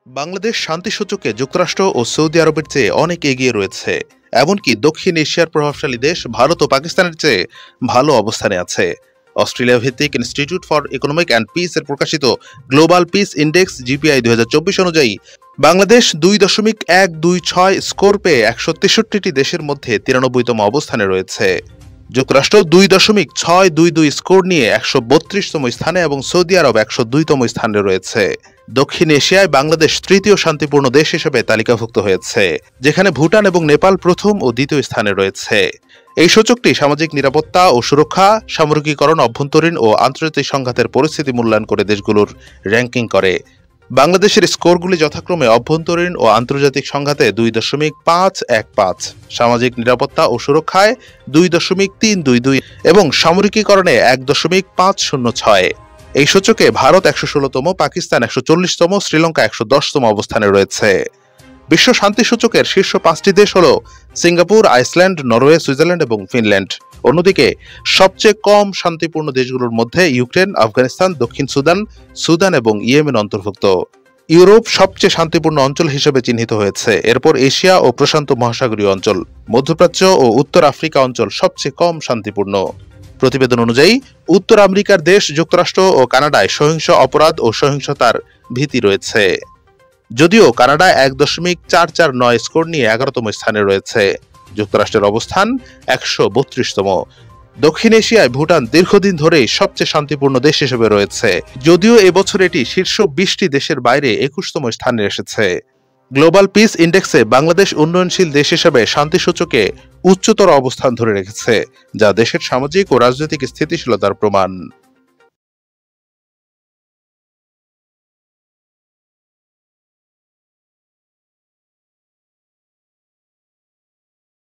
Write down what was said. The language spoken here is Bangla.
বাংলাদেশ শান্তিসূচকে যুক্তরাষ্ট্র ও সৌদি আরবের চেয়ে অনেক এগিয়ে রয়েছে। এমনকি দক্ষিণ এশিয়ার প্রভাবশালী দেশ ভারত ও পাকিস্তানের চেয়ে ভালো অবস্থানে আছে। অস্ট্রেলিয়া ভিত্তিক institute for economic and piece এর প্রকাশিত গ্লোবাল পিস ইন্ডেক্স জিপিআই 2024 অনুযায়ী বাংলাদেশ 2.126 স্কোর পেয়ে 163টি দেশের মধ্যে 93তম অবস্থানে রয়েছে। যুক্তরাষ্ট্র 2.622 স্কোর নিয়ে 132তম স্থানে এবং সৌদি আরব 102তম স্থানে রয়েছে। দক্ষিণ এশিয়ায় বাংলাদেশ তৃতীয় শান্তিপূর্ণ দেশ হিসেবে তালিকাভুক্ত হয়েছে, যেখানে ভুটান এবং নেপাল প্রথম ও দ্বিতীয় স্থানে রয়েছে। এই সূচকটি সামাজিক নিরাপত্তা ও সুরক্ষা, সামরিকীকরণ, অভ্যন্তরীণ ও আন্তর্জাতিক সংঘাতের পরিস্থিতি মূল্যায়ন করে দেশগুলোর র্যাঙ্কিং করে। বাংলাদেশের স্কোরগুলি যথাক্রমে অভ্যন্তরীণ ও আন্তর্জাতিক সংঘাতে 2.515, সামাজিক নিরাপত্তা ও সুরক্ষায় 2.322 এবং সামরিকীকরণে 1.506। এই সূচকে ভারত 116তম, পাকিস্তান 140তম, শ্রীলঙ্কা 110তম অবস্থানে রয়েছে। বিশ্ব শান্তি সূচকের শীর্ষ 5টি দেশ হল সিঙ্গাপুর, আইসল্যান্ড, নরওয়ে, সুইজারল্যান্ড এবং ফিনল্যান্ড। অন্যদিকে সবচেয়ে কম শান্তিপূর্ণ দেশগুলোর মধ্যে ইউক্রেন, আফগানিস্তান, দক্ষিণ সুদান, সুদান এবং ইয়েমেন অন্তর্ভুক্ত। ইউরোপ সবচেয়ে শান্তিপূর্ণ অঞ্চল হিসেবে চিহ্নিত হয়েছে। এরপর এশিয়া ও প্রশান্ত মহাসাগরীয় অঞ্চল, মধ্যপ্রাচ্য ও উত্তর আফ্রিকা অঞ্চল সবচেয়ে কম শান্তিপূর্ণ। প্রতিবেদন অনুযায়ী উত্তর আমেরিকার দেশ যুক্তরাষ্ট্র ও কানাডায় সহিংস অপরাধ ও সহিংসতার ভীতি রয়েছে, যদিও কানাডা 1.449 স্কোর নিয়ে 11তম স্থানে রয়েছে। যুক্তরাষ্ট্রের অবস্থান 132তম। দক্ষিণ এশিয়ায় ভুটান দীর্ঘদিন ধরেই সবচেয়ে শান্তিপূর্ণ দেশ হিসেবে রয়েছে, যদিও এবছর এটি শীর্ষ 20টি দেশের বাইরে 21তম স্থানে এসেছে। গ্লোবাল পিস ইন্ডেক্সে বাংলাদেশ উন্নয়নশীল দেশ হিসেবে শান্তি সূচকে উচ্চতর অবস্থান ধরে রেখেছে, যা দেশের সামাজিক ও রাজনৈতিক স্থিতিশীলতার প্রমাণ।